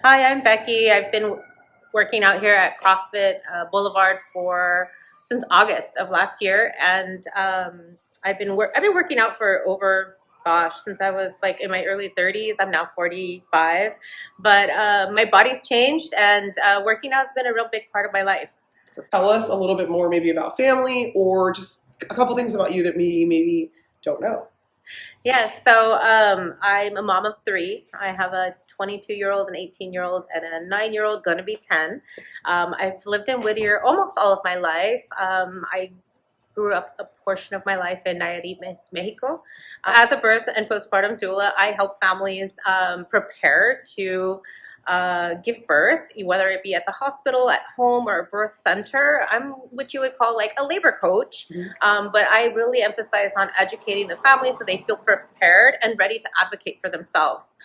Hi, I'm Becky. I've been working out here at CrossFit Boulevard for since August of last year, and I've been working out for over since I was like in my early 30s. I'm now 45, but my body's changed, and working out has been a real big part of my life. Tell us a little bit more maybe about family or just a couple things about you that we maybe don't know. Yes, so I'm a mom of three. I have a 22-year-old, an 18-year-old, and a 9-year-old, gonna be 10. I've lived in Whittier almost all of my life. I grew up a portion of my life in Nayarit, Mexico. As a birth and postpartum doula, I help families prepare to give birth, whether it be at the hospital, at home, or a birth center. I'm what you would call like a labor coach, but I really emphasize on educating the family so they feel prepared and ready to advocate for themselves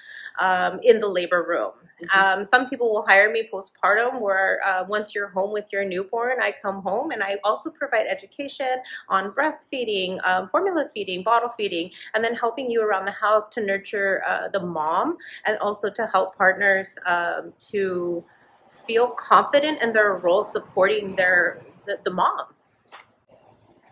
in the labor room. Some people will hire me postpartum where once you're home with your newborn, I come home and I also provide education on breastfeeding, formula feeding, bottle feeding, and then helping you around the house to nurture the mom and also to help partners to feel confident in their role supporting the mom.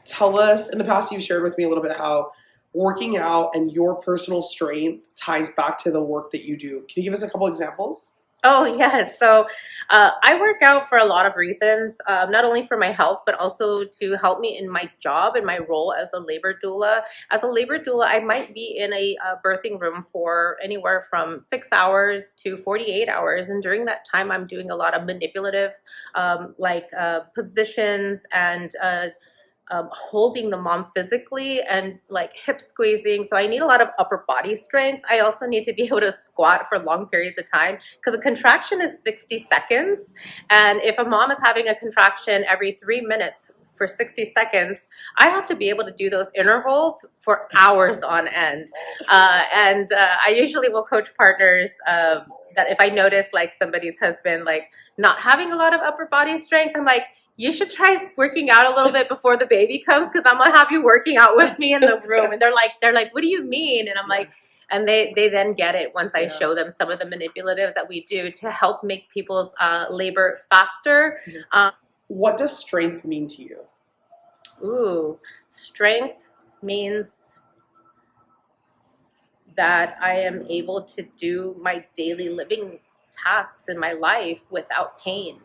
Tell us, in the past you've shared with me a little bit how working out and your personal strength ties back to the work that you do. Can you give us a couple examples? Oh, yes. So I work out for a lot of reasons, not only for my health, but also to help me in my job and my role as a labor doula. As a labor doula, I might be in a birthing room for anywhere from 6 hours to 48 hours. And during that time, I'm doing a lot of manipulative positions and holding the mom physically and like hip squeezing. So I need a lot of upper body strength. I also need to be able to squat for long periods of time because a contraction is 60 seconds. And if a mom is having a contraction every 3 minutes for 60 seconds, I have to be able to do those intervals for hours on end. I usually will coach partners that if I notice like somebody's husband like not having a lot of upper body strength, I'm like, you should try working out a little bit before the baby comes because I'm gonna have you working out with me in the room. And they're like, what do you mean? And I'm like, and they then get it once I show them some of the manipulatives that we do to help make people's labor faster. What does strength mean to you? Strength means that I am able to do my daily living tasks in my life without pain.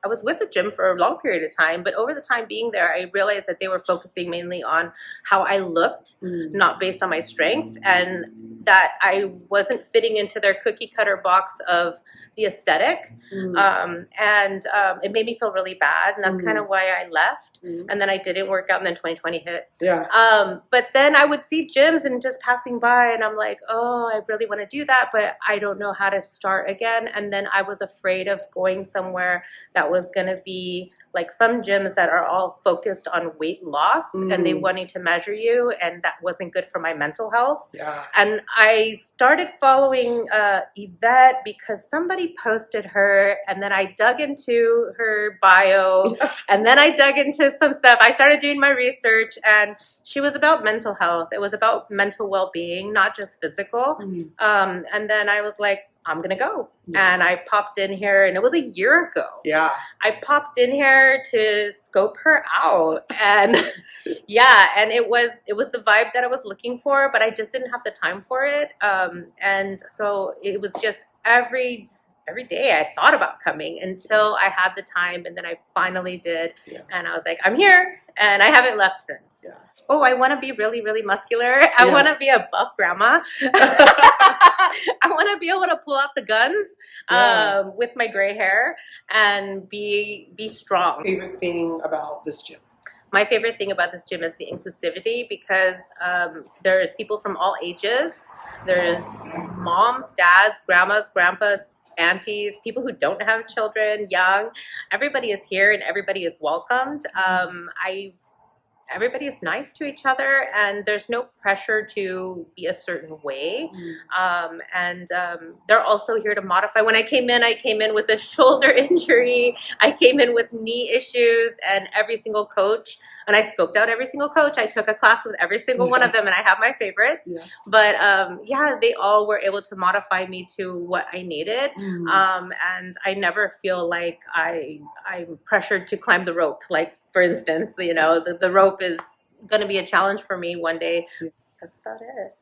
I was with the gym for a long period of time, but over the time being there, I realized that they were focusing mainly on how I looked, not based on my strength, and that I wasn't fitting into their cookie cutter box of the aesthetic. It made me feel really bad, and that's kind of why I left. And then I didn't work out, and then 2020 hit. But then I would see gyms and just passing by, and I'm like, oh, I really want to do that, but I don't know how to start again. And then I was afraid of going somewhere that was going to be like some gyms that are all focused on weight loss and they wanting to measure you, and that wasn't good for my mental health. And I started following Yvette because somebody posted her, and then I dug into her bio and then I dug into some stuff. I started doing my research, and she was about mental health. It was about mental well-being, not just physical. And then I was like, I'm gonna go. And I popped in here, and it was a year ago. I popped in here to scope her out, and and it was the vibe that I was looking for, but I just didn't have the time for it. And so it was just every day I thought about coming until I had the time, and then I finally did. And I was like, I'm here, and I haven't left since. Oh, I want to be really, really muscular. I want to be a buff grandma. I want to be able to pull out the guns with my gray hair and be strong. Favorite thing about this gym? My favorite thing about this gym is the inclusivity because there's people from all ages. There's moms, dads, grandmas, grandpas, aunties, people who don't have children, young. Everybody is here and everybody is welcomed. Everybody is nice to each other, and there's no pressure to be a certain way. They're also here to modify. When I came in with a shoulder injury. I came in with knee issues, and every single coach And I scoped out every single coach. I took a class with every single one of them, and I have my favorites. Yeah. But yeah, they all were able to modify me to what I needed. And I never feel like I'm pressured to climb the rope. Like, for instance, you know, the rope is going to be a challenge for me one day. Yeah. That's about it.